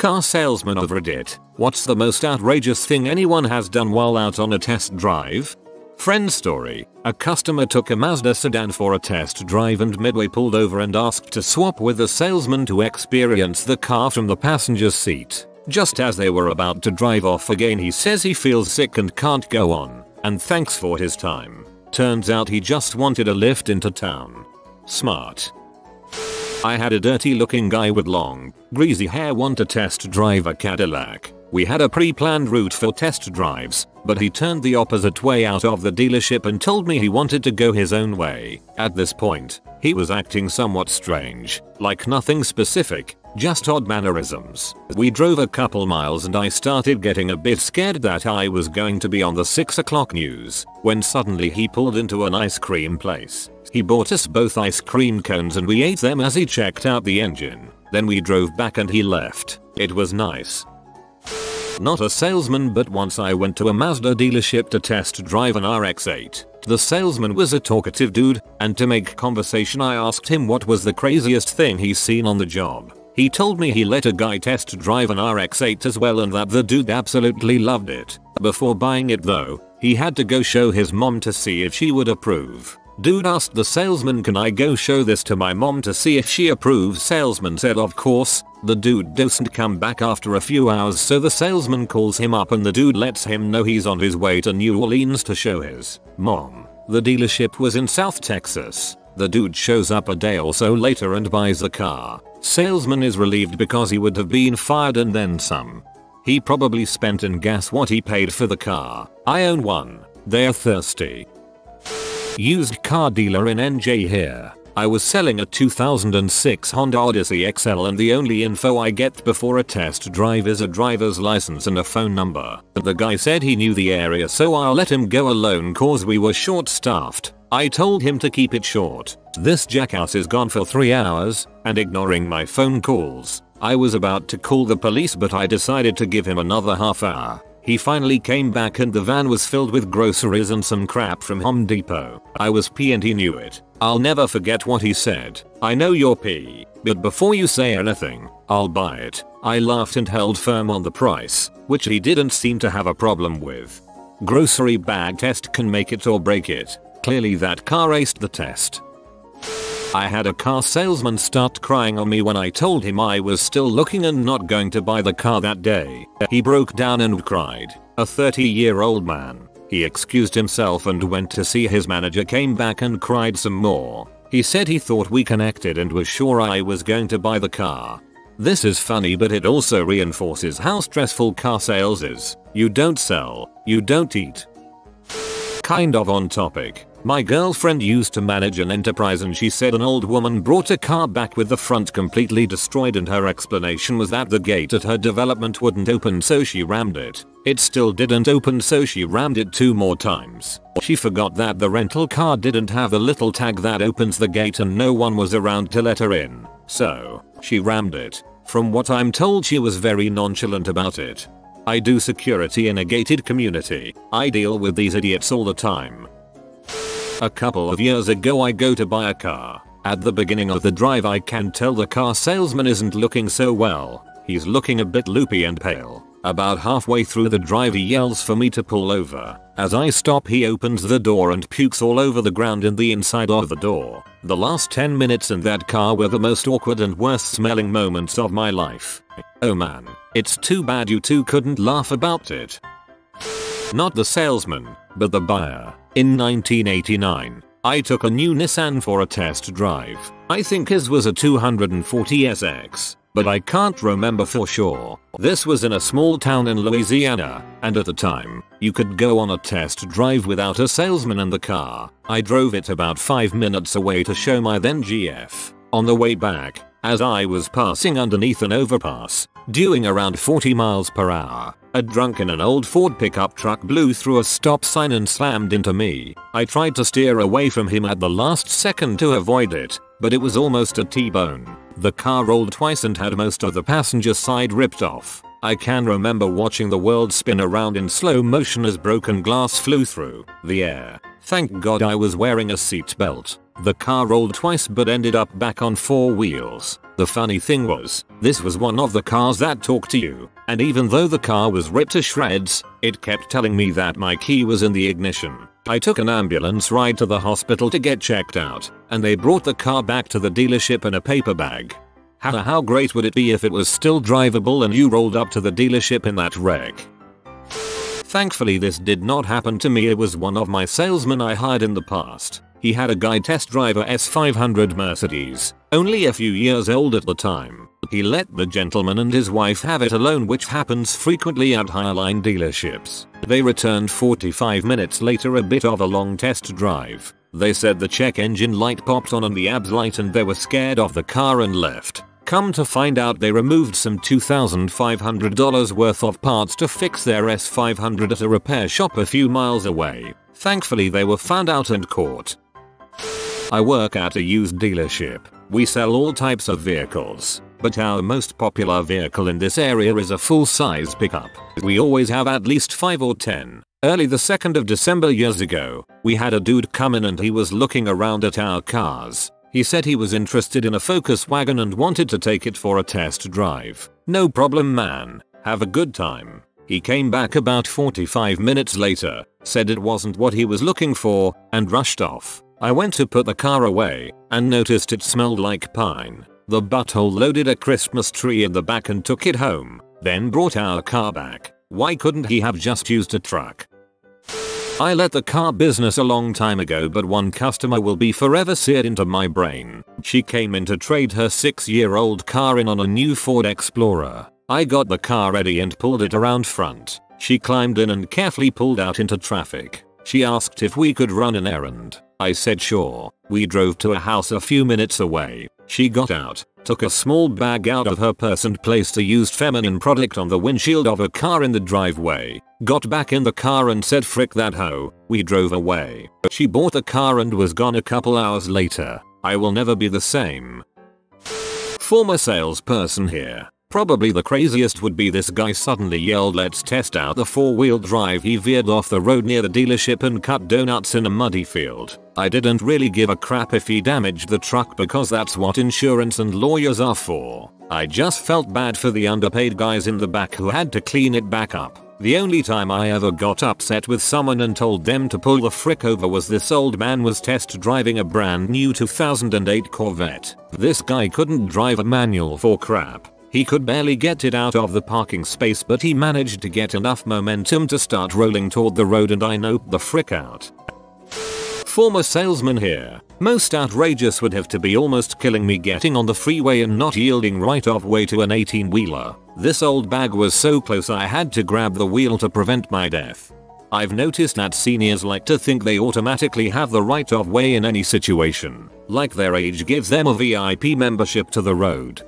Car salesman of Reddit, what's the most outrageous thing anyone has done while out on a test drive? Friend story, a customer took a Mazda sedan for a test drive and midway pulled over and asked to swap with the salesman to experience the car from the passenger's seat. Just as they were about to drive off again, he says he feels sick and can't go on, and thanks for his time. Turns out he just wanted a lift into town. Smart. I had a dirty looking guy with long, greasy hair want to test drive a Cadillac. We had a pre-planned route for test drives, but he turned the opposite way out of the dealership and told me he wanted to go his own way. At this point, he was acting somewhat strange, like nothing specific, just odd mannerisms. We drove a couple miles and I started getting a bit scared that I was going to be on the 6 o'clock news, when suddenly he pulled into an ice cream place. He bought us both ice cream cones and we ate them as he checked out the engine. Then we drove back and he left. It was nice. Not a salesman, but once I went to a Mazda dealership to test drive an RX-8. The salesman was a talkative dude, and to make conversation I asked him what was the craziest thing he's seen on the job. He told me he let a guy test drive an RX-8 as well and that the dude absolutely loved it. Before buying it though, he had to go show his mom to see if she would approve. Dude asked the salesman, "Can I go show this to my mom to see if she approves?" Salesman said of course. The dude doesn't come back after a few hours, so the salesman calls him up and the dude lets him know he's on his way to New Orleans to show his mom. The dealership was in South Texas. The dude shows up a day or so later and buys the car. Salesman is relieved because he would have been fired and then some. He probably spent in gas what he paid for the car. I own one. They're thirsty. Used car dealer in NJ here. I was selling a 2006 Honda Odyssey XL and the only info I get before a test drive is a driver's license and a phone number. The guy said he knew the area, so I'll let him go alone cause we were short staffed. I told him to keep it short. This jackass is gone for 3 hours and ignoring my phone calls. I was about to call the police but I decided to give him another half hour. He finally came back and the van was filled with groceries and some crap from Home Depot. I was P and he knew it. I'll never forget what he said. "I know you're P, but before you say anything, I'll buy it." I laughed and held firm on the price, which he didn't seem to have a problem with. Grocery bag test can make it or break it. Clearly that car aced the test. I had a car salesman start crying on me when I told him I was still looking and not going to buy the car that day. He broke down and cried. A 30-year-old man. He excused himself and went to see his manager, came back and cried some more. He said he thought we connected and was sure I was going to buy the car. This is funny, but it also reinforces how stressful car sales is. You don't sell, you don't eat. Kind of on topic. My girlfriend used to manage an enterprise and she said an old woman brought a car back with the front completely destroyed and her explanation was that the gate at her development wouldn't open, so she rammed it. It still didn't open, so she rammed it 2 more times. She forgot that the rental car didn't have the little tag that opens the gate and no one was around to let her in. So, she rammed it. From what I'm told, she was very nonchalant about it. I do security in a gated community. I deal with these idiots all the time. A couple of years ago I go to buy a car. At the beginning of the drive I can tell the car salesman isn't looking so well. He's looking a bit loopy and pale. About halfway through the drive he yells for me to pull over. As I stop he opens the door and pukes all over the ground and the inside of the door. The last 10 minutes in that car were the most awkward and worst smelling moments of my life. Oh man, it's too bad you two couldn't laugh about it. Not the salesman, but the buyer. In 1989, I took a new Nissan for a test drive. I think his was a 240 SX, but I can't remember for sure. This was in a small town in Louisiana, and at the time, you could go on a test drive without a salesman in the car. I drove it about 5 minutes away to show my then GF. On the way back, as I was passing underneath an overpass, doing around 40 miles per hour, a drunk in an old Ford pickup truck blew through a stop sign and slammed into me. I tried to steer away from him at the last second to avoid it, but it was almost a T-bone. The car rolled twice and had most of the passenger side ripped off. I can remember watching the world spin around in slow motion as broken glass flew through the air. Thank God I was wearing a seatbelt. The car rolled twice but ended up back on 4 wheels. The funny thing was, this was one of the cars that talked to you, and even though the car was ripped to shreds, it kept telling me that my key was in the ignition. I took an ambulance ride to the hospital to get checked out, and they brought the car back to the dealership in a paper bag. How great would it be if it was still drivable and you rolled up to the dealership in that wreck? Thankfully this did not happen to me. It was one of my salesmen I hired in the past. He had a guy test drive a S500 Mercedes, only a few years old at the time. He let the gentleman and his wife have it alone, which happens frequently at highline dealerships. They returned 45 minutes later, a bit of a long test drive. They said the check engine light popped on and the ABS light, and they were scared of the car and left. Come to find out, they removed some $2,500 worth of parts to fix their S500 at a repair shop a few miles away. Thankfully they were found out and caught. I work at a used dealership. We sell all types of vehicles, but our most popular vehicle in this area is a full-size pickup. We always have at least 5 or 10. Early the 2nd of December years ago, we had a dude come in and he was looking around at our cars. He said he was interested in a Focus wagon and wanted to take it for a test drive. No problem, man. Have a good time. He came back about 45 minutes later, said it wasn't what he was looking for, and rushed off. I went to put the car away and noticed it smelled like pine. The butthole loaded a Christmas tree in the back and took it home, then brought our car back. Why couldn't he have just used a truck? I let the car business a long time ago, but one customer will be forever seared into my brain. She came in to trade her 6-year-old car in on a new Ford Explorer. I got the car ready and pulled it around front. She climbed in and carefully pulled out into traffic. She asked if we could run an errand. I said sure. We drove to a house a few minutes away. She got out, took a small bag out of her purse and placed a used feminine product on the windshield of a car in the driveway. Got back in the car and said frick that hoe. We drove away. She bought the car and was gone a couple hours later. I will never be the same. Former salesperson here. Probably the craziest would be this guy suddenly yelled, "Let's test out the 4-wheel drive." He veered off the road near the dealership and cut donuts in a muddy field. I didn't really give a crap if he damaged the truck because that's what insurance and lawyers are for. I just felt bad for the underpaid guys in the back who had to clean it back up. The only time I ever got upset with someone and told them to pull the frick over was this old man was test driving a brand new 2008 Corvette. This guy couldn't drive a manual for crap. He could barely get it out of the parking space, but he managed to get enough momentum to start rolling toward the road, and I noped the frick out. Former salesman here. Most outrageous would have to be almost killing me getting on the freeway and not yielding right of way to an 18-wheeler. This old bag was so close I had to grab the wheel to prevent my death. I've noticed that seniors like to think they automatically have the right of way in any situation, like their age gives them a VIP membership to the road.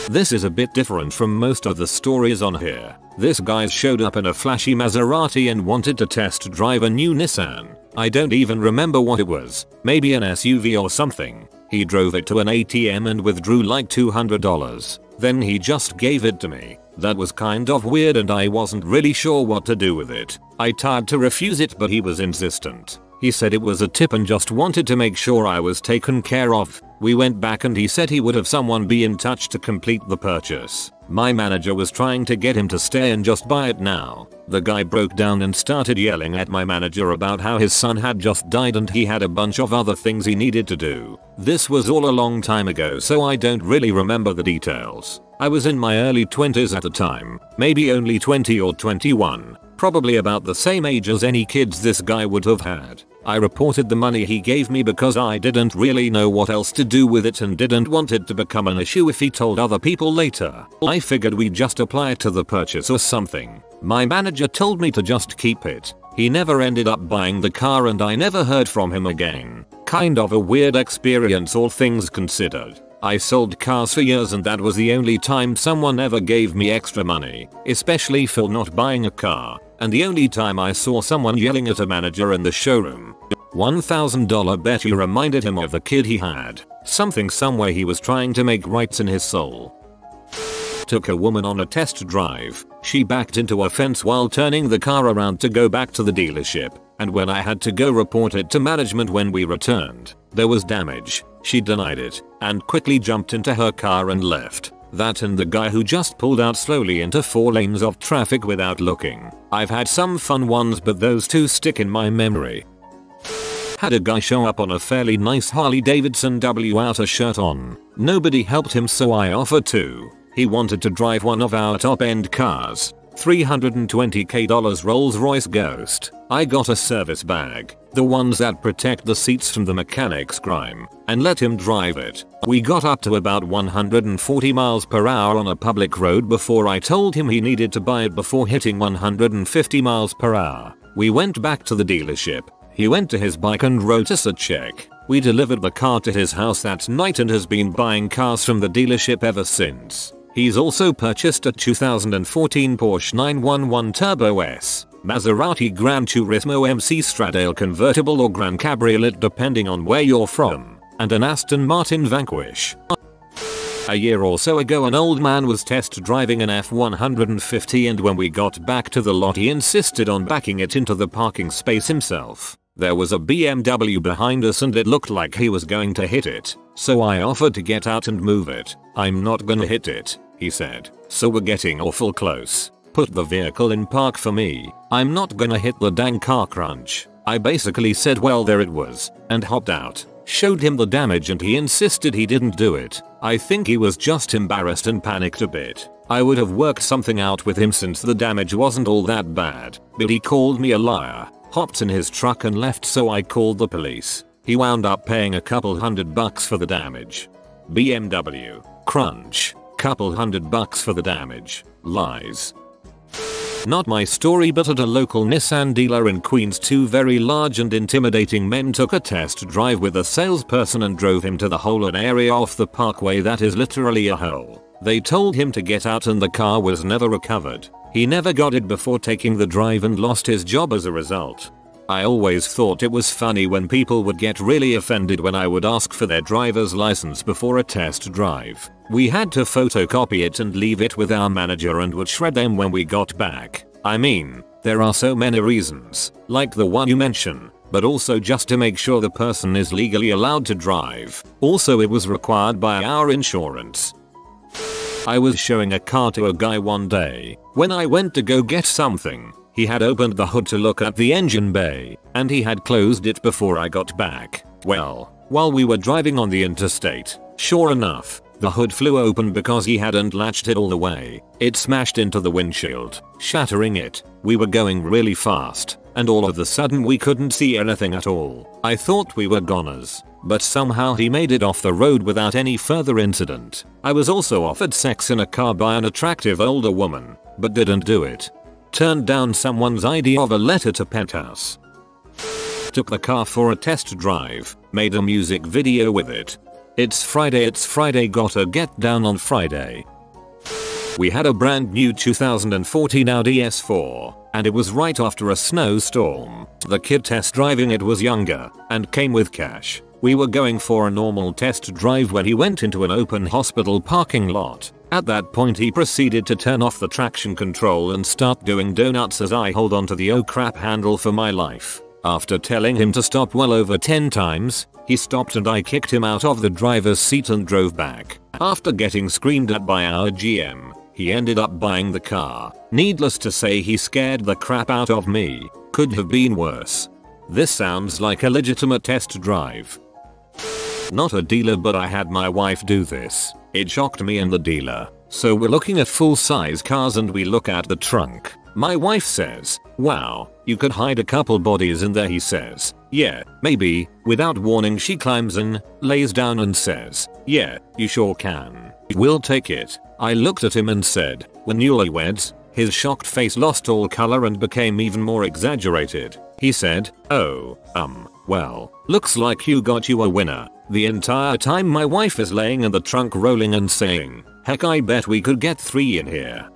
This is a bit different from most of the stories on here. This guy showed up in a flashy Maserati and wanted to test drive a new Nissan. I don't even remember what it was, maybe an SUV or something. He drove it to an ATM and withdrew like $200. Then he just gave it to me. That was kind of weird and I wasn't really sure what to do with it. I tried to refuse it, but he was insistent. He said it was a tip and just wanted to make sure I was taken care of. We went back and he said he would have someone be in touch to complete the purchase. My manager was trying to get him to stay and just buy it now. The guy broke down and started yelling at my manager about how his son had just died and he had a bunch of other things he needed to do. This was all a long time ago, so I don't really remember the details. I was in my early 20s at the time, maybe only 20 or 21. Probably about the same age as any kids this guy would have had. I reported the money he gave me because I didn't really know what else to do with it and didn't want it to become an issue if he told other people later. I figured we'd just apply it to the purchase or something. My manager told me to just keep it. He never ended up buying the car and I never heard from him again. Kind of a weird experience, all things considered. I sold cars for years and that was the only time someone ever gave me extra money, especially for not buying a car, and the only time I saw someone yelling at a manager in the showroom. $1,000 bet you reminded him of the kid he had. Something somewhere he was trying to make rights in his soul. Took a woman on a test drive. She backed into a fence while turning the car around to go back to the dealership. and when I had to go report it to management when we returned, there was damage. She denied it and quickly jumped into her car and left. That and the guy who just pulled out slowly into 4 lanes of traffic without looking. I've had some fun ones, but those two stick in my memory. Had a guy show up on a fairly nice Harley Davidson without a shirt on. Nobody helped him, so I offered to. He wanted to drive one of our top end cars. $320k Rolls Royce Ghost. I got a service bag, the ones that protect the seats from the mechanic's grime, and let him drive it. We got up to about 140 miles per hour on a public road before I told him he needed to buy it before hitting 150 miles per hour. We went back to the dealership. He went to his bike and wrote us a check. We delivered the car to his house that night and has been buying cars from the dealership ever since. He's also purchased a 2014 Porsche 911 Turbo S, Maserati Gran Turismo MC Stradale convertible or Gran Cabriolet depending on where you're from, and an Aston Martin Vanquish. A year or so ago, an old man was test driving an F150, and when we got back to the lot he insisted on backing it into the parking space himself. There was a BMW behind us and it looked like he was going to hit it, so I offered to get out and move it. "I'm not gonna hit it," he said, "so we're getting awful close. Put the vehicle in park for me. I'm not gonna hit the dang car crunch." I basically said, well, there it was, and hopped out. Showed him the damage and he insisted he didn't do it. I think he was just embarrassed and panicked a bit. I would have worked something out with him since the damage wasn't all that bad, but he called me a liar, hopped in his truck and left, so I called the police. He wound up paying a couple $100 for the damage. BMW. Crunch. Couple $100 for the damage. Lies. Not my story, but at a local Nissan dealer in Queens, 2 very large and intimidating men took a test drive with a salesperson and drove him to the hole, an area off the parkway that is literally a hole. They told him to get out and the car was never recovered. He never got it before taking the drive and lost his job as a result. I always thought it was funny when people would get really offended when I would ask for their driver's license before a test drive. We had to photocopy it and leave it with our manager and would shred them when we got back. I mean, there are so many reasons, like the one you mention, but also just to make sure the person is legally allowed to drive. Also, it was required by our insurance. I was showing a car to a guy one day. When I went to go get something, he had opened the hood to look at the engine bay, and he had closed it before I got back. Well, while we were driving on the interstate, sure enough, the hood flew open because he hadn't latched it all the way. It smashed into the windshield, shattering it. We were going really fast, and all of a sudden we couldn't see anything at all. I thought we were goners, but somehow he made it off the road without any further incident. I was also offered sex in a car by an attractive older woman, but didn't do it. Turned down someone's idea of a letter to penthouse. Took the car for a test drive, made a music video with it. It's Friday, gotta get down on Friday. We had a brand new 2014 Audi S4, and it was right after a snowstorm. The kid test driving it was younger, and came with cash. We were going for a normal test drive when he went into an open hospital parking lot. At that point he proceeded to turn off the traction control and start doing donuts as I hold onto the oh crap handle for my life. After telling him to stop well over 10 times, he stopped and I kicked him out of the driver's seat and drove back. After getting screamed at by our GM, he ended up buying the car. Needless to say, he scared the crap out of me. Could have been worse. This sounds like a legitimate test drive. Not a dealer, but I had my wife do this. It shocked me and the dealer. So we're looking at full-size cars and we look at the trunk. My wife says, "Wow, you could hide a couple bodies in there," he says. "Yeah, maybe." Without warning she climbs in, lays down and says, "Yeah, you sure can. We'll take it." I looked at him and said, "We're newlyweds." His shocked face lost all color and became even more exaggerated. He said, "Oh, well, looks like you got you a winner." The entire time my wife is laying in the trunk rolling and saying, "Heck, I bet we could get 3 in here."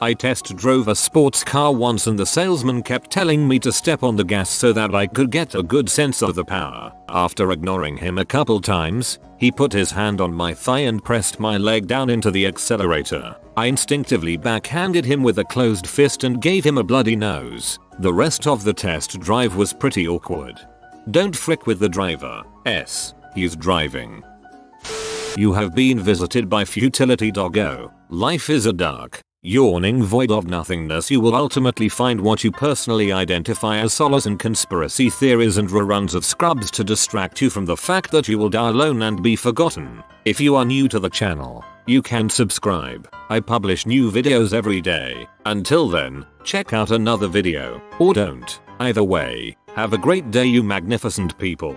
I test drove a sports car once and the salesman kept telling me to step on the gas so that I could get a good sense of the power. After ignoring him a couple times, he put his hand on my thigh and pressed my leg down into the accelerator. I instinctively backhanded him with a closed fist and gave him a bloody nose. The rest of the test drive was pretty awkward. Don't frick with the driver. He's driving. You have been visited by futility, doggo. Life is a dark, yawning void of nothingness. You will ultimately find what you personally identify as solace in conspiracy theories and reruns of Scrubs to distract you from the fact that you will die alone and be forgotten. If you are new to the channel, you can subscribe. I publish new videos every day. Until then, check out another video, or don't. Either way, have a great day, you magnificent people.